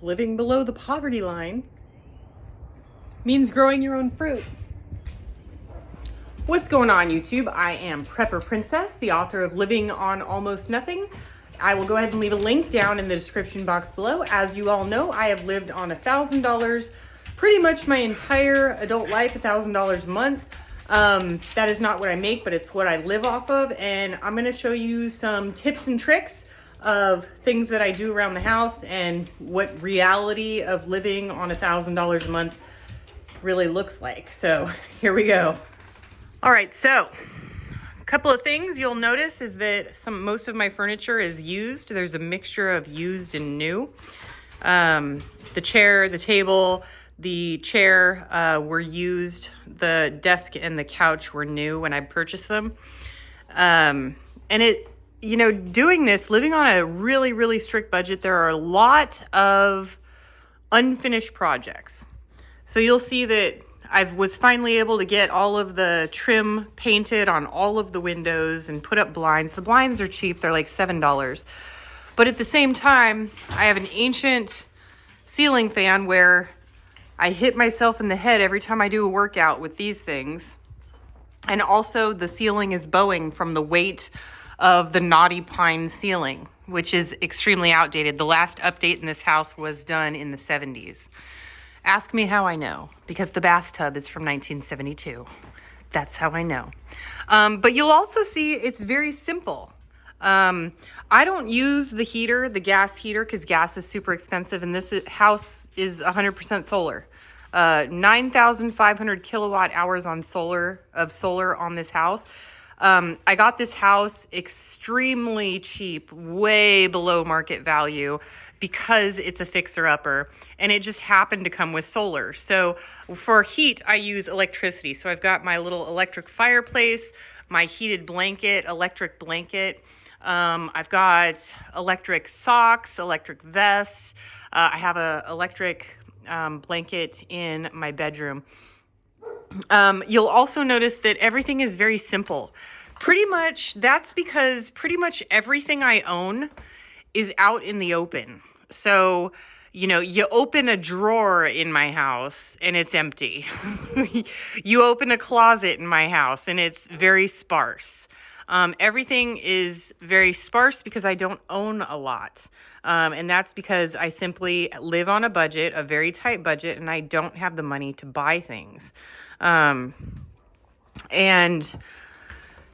living below the poverty line means growing your own fruit. What's going on, YouTube? I am Prepper Princess, the author of Living on Almost Nothing. I will go ahead and leave a link down in the description box below. As you all know, I have lived on $1,000 pretty much my entire adult life, $1,000 a month. That is not what I make, but it's what I live off of. And I'm gonna show you some tips and tricks of things that I do around the house and what reality of living on $1,000 a month really looks like. So here we go. All right, so a couple of things you'll notice is that most of my furniture is used. There's a mixture of used and new. The chair, the table, the chair were used. The desk and the couch were new when I purchased them. And doing this, living on a really, really strict budget, there are a lot of unfinished projects. So you'll see that I was finally able to get all of the trim painted on all of the windows and put up blinds. The blinds are cheap. They're like $7. But at the same time, I have an ancient ceiling fan where I hit myself in the head every time I do a workout with these things. And also the ceiling is bowing from the weight of the knotty pine ceiling, which is extremely outdated. The last update in this house was done in the 70s. Ask me how I know, because the bathtub is from 1972. That's how I know. But you'll also see it's very simple. I don't use the heater, the gas heater, because gas is super expensive, and this house is 100% solar. 9,500 kilowatt hours on solar on this house. I got this house extremely cheap, way below market value, because it's a fixer-upper, and it just happened to come with solar. So for heat, I use electricity. So I've got my little electric fireplace, my heated blanket, electric blanket. I've got electric socks, electric vest. I have a electric blanket in my bedroom. You'll also notice that everything is very simple. That's because pretty much everything I own is out in the open. So, you open a drawer in my house and it's empty. You open a closet in my house and it's very sparse. Everything is very sparse because I don't own a lot. And that's because I simply live on a budget, a very tight budget, and I don't have the money to buy things.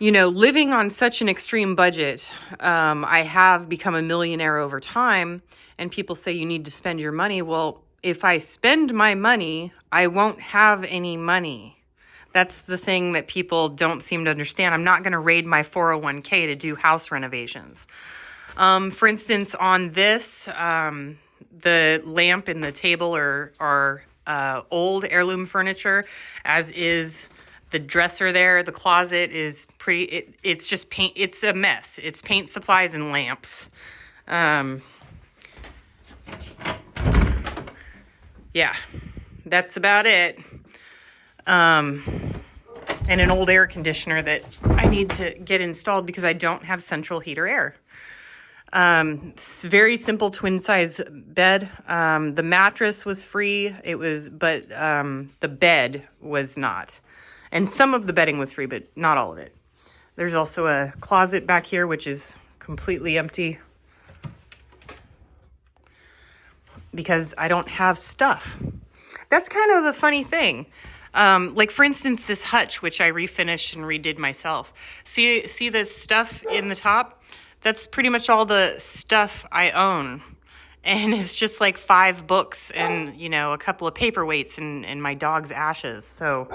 Living on such an extreme budget, I have become a millionaire over time, and people say you need to spend your money. Well, if I spend my money, I won't have any money. That's the thing that people don't seem to understand. I'm not going to raid my 401k to do house renovations. For instance, on this, the lamp and the table are old heirloom furniture, as is the dresser there. The closet is it's just paint. It's a mess. It's paint supplies and lamps. Yeah, that's about it. And an old air conditioner that I need to get installed because I don't have central heater air. It's very simple twin size bed. The mattress was free. But the bed was not. And some of the bedding was free, but not all of it. There's also a closet back here, which is completely empty because I don't have stuff. That's kind of the funny thing. Like for instance, this hutch, which I refinished and redid myself. See the stuff in the top? That's pretty much all the stuff I own. And it's just like 5 books and, a couple of paperweights and my dog's ashes. So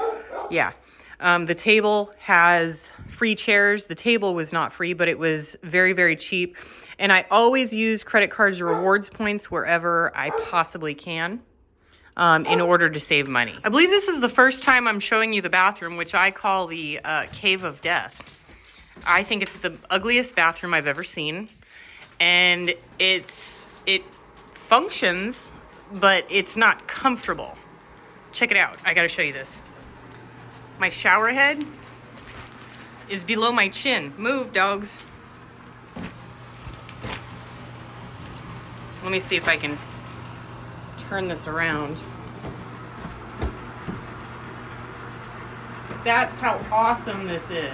yeah. The table has free chairs. The table was not free, but it was very, very cheap. And I always use credit cards or rewards points wherever I possibly can. In order to save money. I believe this is the first time I'm showing you the bathroom, which I call the Cave of Death. I think it's the ugliest bathroom I've ever seen. And it functions, but it's not comfortable. Check it out. I gotta show you this. My shower head is below my chin. Move, dogs. Let me see if I can turn this around. That's how awesome this is.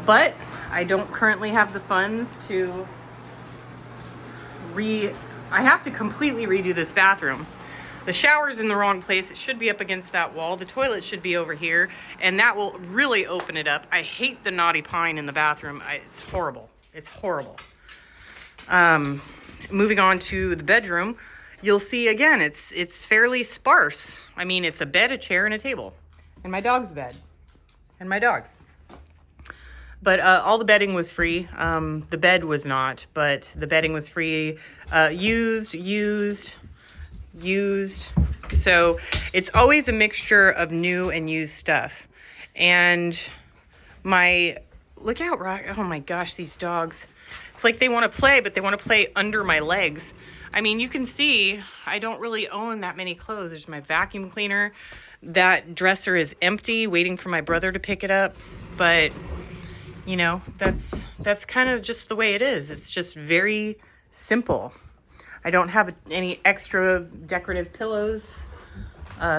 But I don't currently have the funds to I have to completely redo this bathroom. The shower's in the wrong place. It should be up against that wall. The toilet should be over here, and that will really open it up. I hate the knotty pine in the bathroom. It's horrible. It's horrible. Moving on to the bedroom, you'll see again, it's fairly sparse. I mean, it's a bed, a chair, and a table, and my dog's bed, and my dog's. But all the bedding was free. The bed was not, but the bedding was free. Used. So it's always a mixture of new and used stuff. And look out, oh my gosh, these dogs. It's like they want to play, but they want to play under my legs. I mean, you can see I don't really own that many clothes. There's my vacuum cleaner. That dresser is empty, waiting for my brother to pick it up. But you know, that's kind of just the way it is. It's just very simple. I don't have any extra decorative pillows,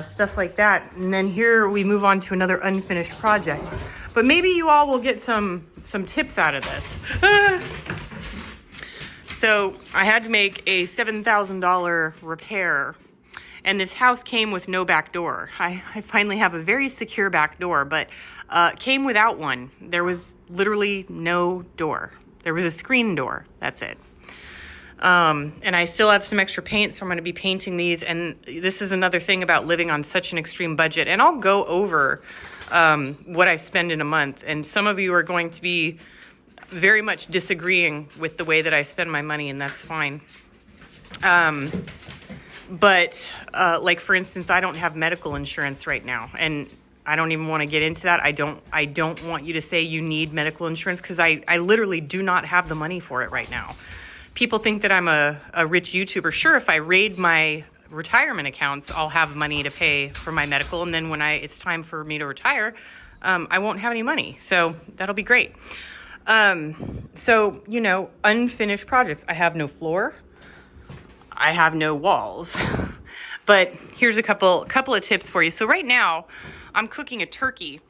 stuff like that. And then here we move on to another unfinished project. But maybe you all will get some tips out of this. So I had to make a $7,000 repair. And this house came with no back door. I finally have a very secure back door, but came without one. There was literally no door. There was a screen door. That's it. And I still have some extra paint, so I'm going to be painting these. And this is another thing about living on such an extreme budget. And I'll go over what I spend in a month. And some of you are going to be very much disagreeing with the way that I spend my money, and that's fine. But like, for instance, I don't have medical insurance right now, and I don't even want to get into that. I don't want you to say you need medical insurance, because I literally do not have the money for it right now. People think that I'm a rich YouTuber. Sure, if I raid my retirement accounts, I'll have money to pay for my medical, and then when it's time for me to retire, I won't have any money. So that'll be great. So, you know, unfinished projects. I have no floor. I have no walls. But here's a couple of tips for you. So right now I'm cooking a turkey,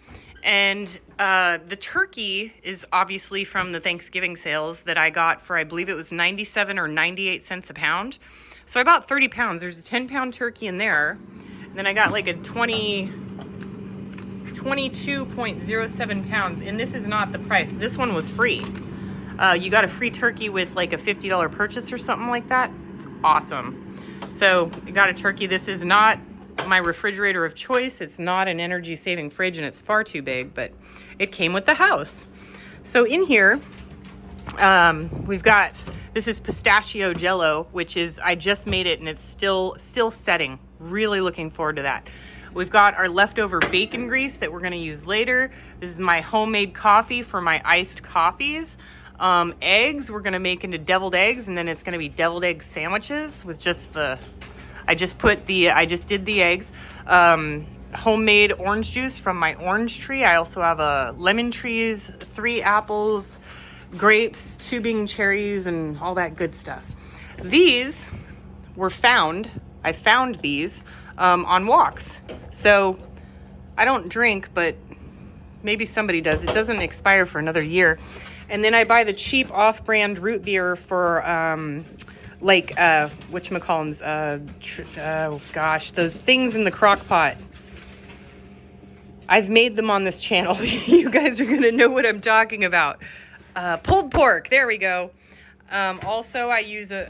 and the turkey is obviously from the Thanksgiving sales that I got for, I believe it was 97 or 98 cents a pound. So I bought 30 pounds. There's a 10-pound turkey in there. And then I got like a 22.07 pounds. And this is not the price. This one was free. You got a free turkey with like a $50 purchase or something like that. It's awesome. So I got a turkey. This is not my refrigerator of choice. It's not an energy saving fridge, and it's far too big, but it came with the house. So in here, we've got, this is pistachio jello, which is, I just made it and it's still setting. Really looking forward to that. We've got our leftover bacon grease that we're gonna use later. This is my homemade coffee for my iced coffees. Eggs, we're gonna make into deviled eggs, and then it's gonna be deviled egg sandwiches with just I just did the eggs. Homemade orange juice from my orange tree. I also have a lemon trees, 3 apples, grapes, 2 Bing cherries, and all that good stuff. These were I found these on walks. So I don't drink, but maybe somebody does. It doesn't expire for another year. And then I buy the cheap off-brand root beer for whatchamacallums, oh gosh, those things in the crock pot. I've made them on this channel. You guys are gonna know what I'm talking about. Pulled pork, there we go. Also,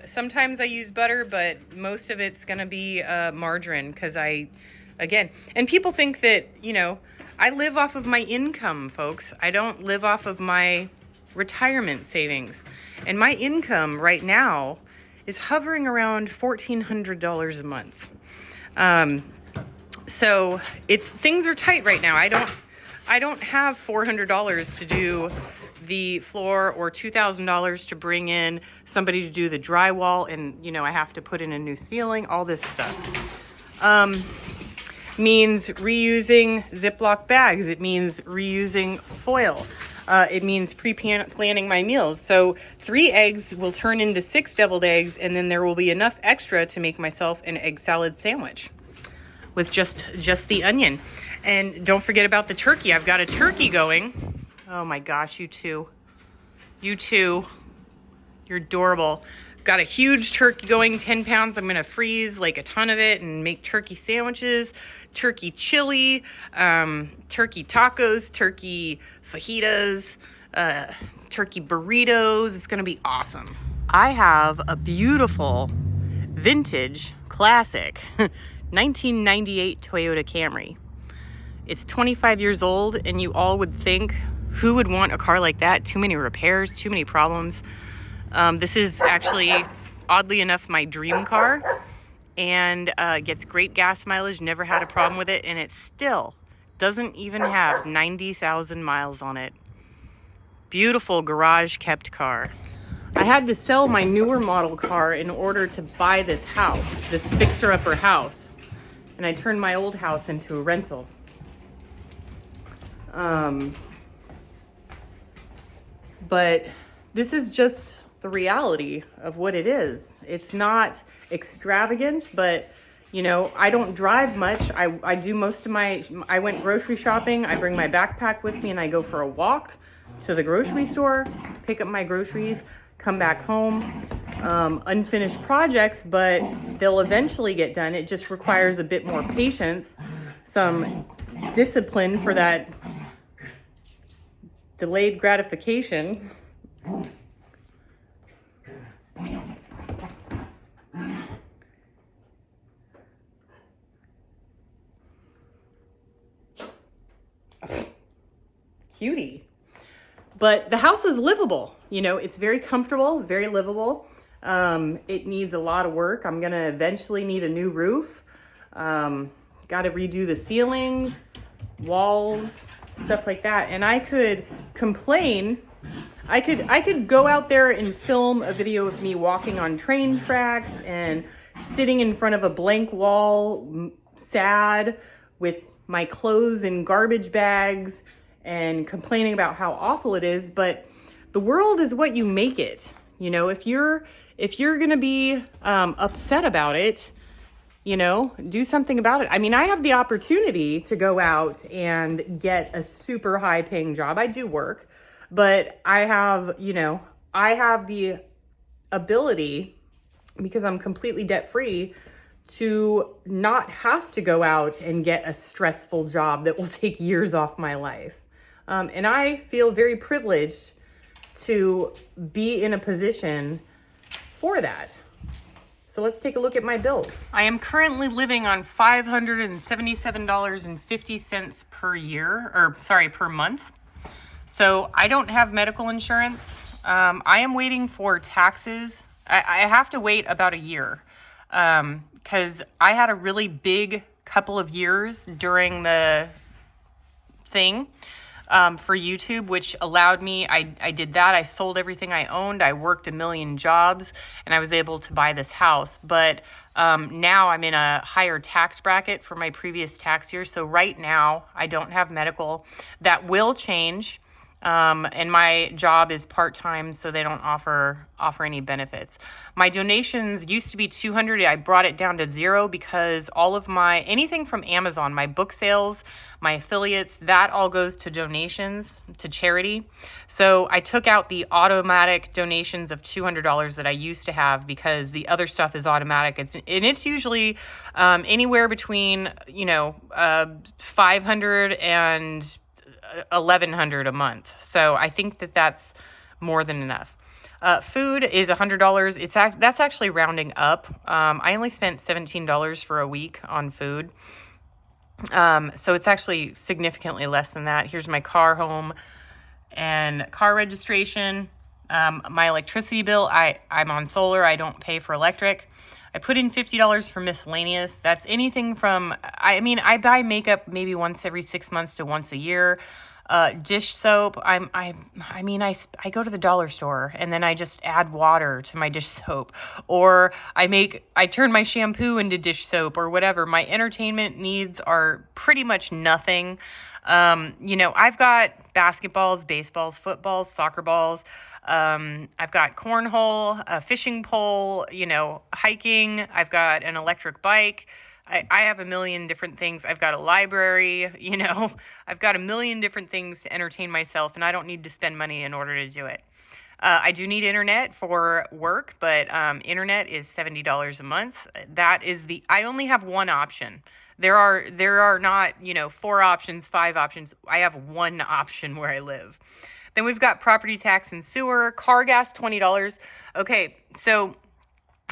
sometimes I use butter, but most of it's gonna be margarine, because and people think that, you know, I live off of my income, folks. I don't live off of my retirement savings. And my income right now is hovering around $1,400 a month. So things are tight right now. I don't have $400 to do the floor, or $2,000 to bring in somebody to do the drywall, and you know, I have to put in a new ceiling, all this stuff. Means reusing Ziploc bags. It means reusing foil. it means pre-planning my meals. So 3 eggs will turn into 6 deviled eggs, and then there will be enough extra to make myself an egg salad sandwich with just the onion. And don't forget about the turkey. I've got a turkey going. Oh my gosh, you two. You're adorable. Got a huge turkey going, 10 pounds. I'm gonna freeze like a ton of it and make turkey sandwiches, turkey chili, turkey tacos, turkey fajitas, turkey burritos. It's gonna be awesome. I have a beautiful vintage classic 1998 Toyota Camry. It's 25 years old, and you all would think, who would want a car like that? Too many repairs, too many problems. This is actually, oddly enough, my dream car, and gets great gas mileage, never had a problem with it, and it still doesn't even have 90,000 miles on it. Beautiful garage kept car. I had to sell my newer model car in order to buy this house, this fixer-upper house, and I turned my old house into a rental. But this is just the reality of what it is. It's not extravagant, but you know, I don't drive much. I do most of I went grocery shopping. I bring my backpack with me and I go for a walk to the grocery store, pick up my groceries, come back home. Unfinished projects, but they'll eventually get done. It just requires a bit more patience, some discipline for that delayed gratification. Cutie. But the house is livable. You know, it's very comfortable, very livable. It needs a lot of work. I'm gonna eventually need a new roof. Got to redo the ceilings, walls, stuff like that. And I could complain. I could go out there and film a video of me walking on train tracks and sitting in front of a blank wall, sad, with my clothes in garbage bags and complaining about how awful it is. But the world is what you make it. You know, if you're gonna be upset about it, you know, do something about it. I mean, I have the opportunity to go out and get a super high paying job. I do work, but I have the ability, because I'm completely debt free, to not have to go out and get a stressful job that will take years off my life. And I feel very privileged to be in a position for that. So let's take a look at my bills. I am currently living on $577.50 per month. So I don't have medical insurance. I am waiting for taxes. I have to wait about a year because I had a really big couple of years during the thing for YouTube, which allowed me, I did that. I sold everything I owned. I worked a million jobs and I was able to buy this house. But now I'm in a higher tax bracket for my previous tax year. So right now I don't have medical. That will change. And my job is part-time, so they don't offer any benefits. My donations used to be $200. I brought it down to $0 because all of anything from Amazon, my book sales, my affiliates, that all goes to donations, to charity. So I took out the automatic donations of $200 that I used to have because the other stuff is automatic. It's usually anywhere between, $500 and $1,100 a month. So I think that's more than enough. Food is $100. That's actually rounding up. I only spent $17 for a week on food. So it's actually significantly less than that. Here's my car home and car registration. My electricity bill, I'm on solar. I don't pay for electric. I put in $50 for miscellaneous. That's anything from, I buy makeup maybe once every 6 months to once a year. Dish soap, I go to the dollar store and then I just add water to my dish soap, or I turn my shampoo into dish soap or whatever. My entertainment needs are pretty much nothing. You know, I've got basketballs, baseballs, footballs, soccer balls. I've got cornhole, a fishing pole, you know, hiking. I've got an electric bike. I have a million different things. I've got a library, you know, I've got a million different things to entertain myself, and I don't need to spend money in order to do it. I do need internet for work, but internet is $70 a month. That is I only have one option. There are not, you know, 4 options, 5 options. I have one option where I live. Then we've got property tax and sewer, car gas, $20. Okay, so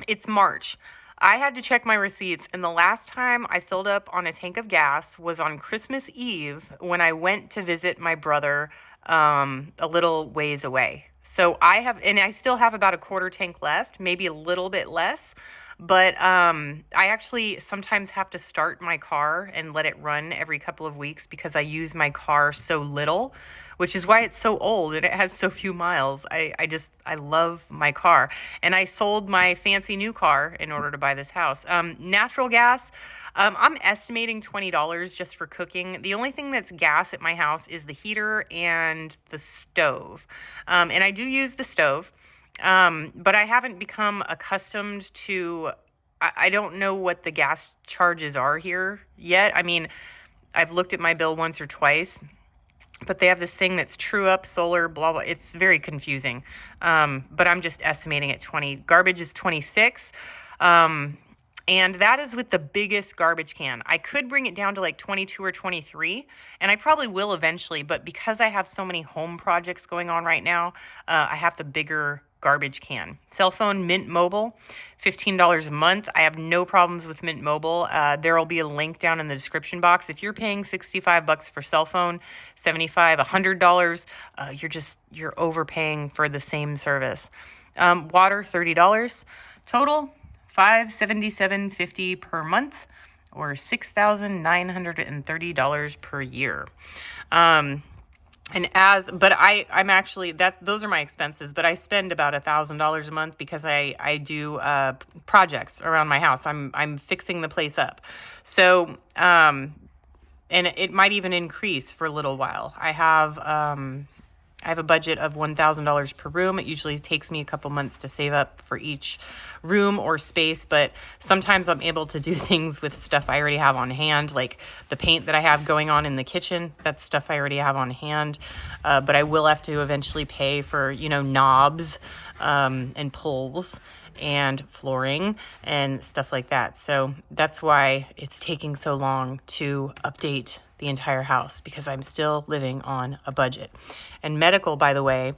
it's March. I had to check my receipts, and the last time I filled up on a tank of gas was on Christmas Eve when I went to visit my brother a little ways away. So I still have about a quarter tank left, maybe a little bit less. But I actually sometimes have to start my car and let it run every couple of weeks because I use my car so little, which is why it's so old and it has so few miles. I love my car. And I sold my fancy new car in order to buy this house. Natural gas, I'm estimating $20 just for cooking. The only thing that's gas at my house is the heater and the stove. And I do use the stove. But I haven't become accustomed to, I don't know what the gas charges are here yet. I mean, I've looked at my bill once or twice, but they have this thing that's true up, solar, blah, blah. It's very confusing. But I'm just estimating at 20. Garbage is 26. And that is with the biggest garbage can. I could bring it down to like 22 or 23, and I probably will eventually. But because I have so many home projects going on right now, I have the bigger garbage can. Cell phone, Mint Mobile, $15 a month. I have no problems with Mint Mobile. There will be a link down in the description box. If you're paying $65 for cell phone, $75, $100, you're overpaying for the same service. Water, $30. Total, $577.50 per month, or $6,930 per year. I'm actually, those are my expenses, but I spend about $1,000 a month because I do projects around my house. I'm fixing the place up. So, and it might even increase for a little while. I have a budget of $1,000 per room. It usually takes me a couple months to save up for each room or space, but sometimes I'm able to do things with stuff I already have on hand, like the paint that I have going on in the kitchen. That's stuff I already have on hand, but I will have to eventually pay for, you know, knobs and pulls and flooring and stuff like that. So that's why it's taking so long to update the entire house, because I'm still living on a budget. And medical, by the way,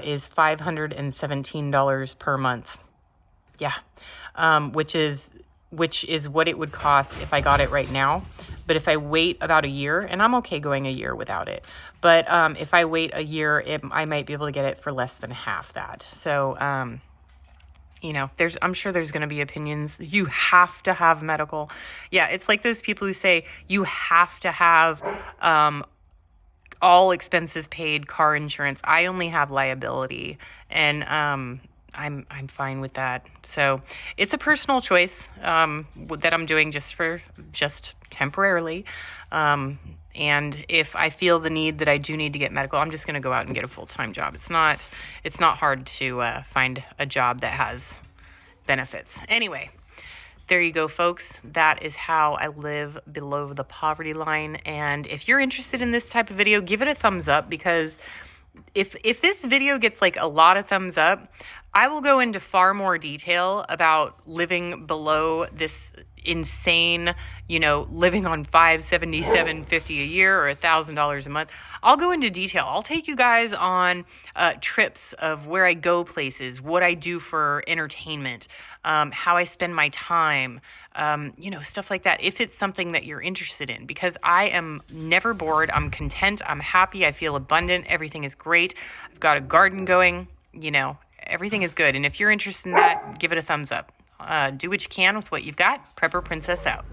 is $517 per month. Yeah. Which is what it would cost if I got it right now. But if I wait about a year, and I'm okay going a year without it, but if I wait a year, I might be able to get it for less than half that. So, you know, I'm sure there's going to be opinions. You have to have medical. Yeah, it's like those people who say you have to have all expenses paid car insurance. I only have liability, and I'm fine with that. So it's a personal choice that I'm doing just temporarily. And if I feel the need that I do need to get medical, I'm just going to go out and get a full-time job. It's not hard to find a job that has benefits. Anyway, there you go, folks. That is how I live below the poverty line. And if you're interested in this type of video, give it a thumbs up, because if this video gets like a lot of thumbs up, I will go into far more detail about living below this insane, you know, living on $577.50 a year or $1,000 a month. I'll go into detail. I'll take you guys on trips of where I go places, what I do for entertainment, how I spend my time, you know, stuff like that, if it's something that you're interested in, because I am never bored. I'm content. I'm happy. I feel abundant. Everything is great. I've got a garden going, you know, everything is good. And if you're interested in that, give it a thumbs up. Do what you can with what you've got. Prepper Princess out.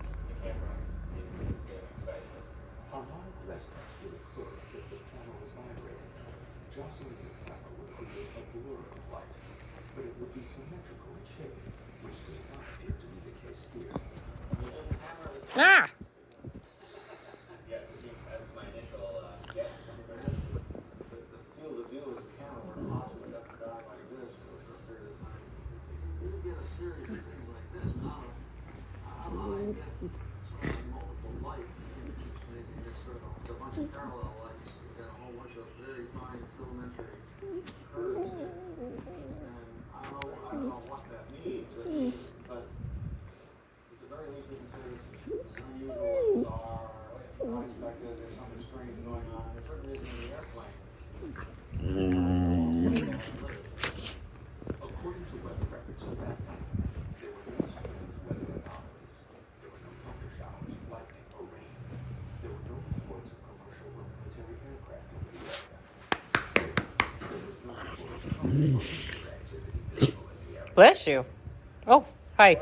Ah! Bless you. Oh, hi.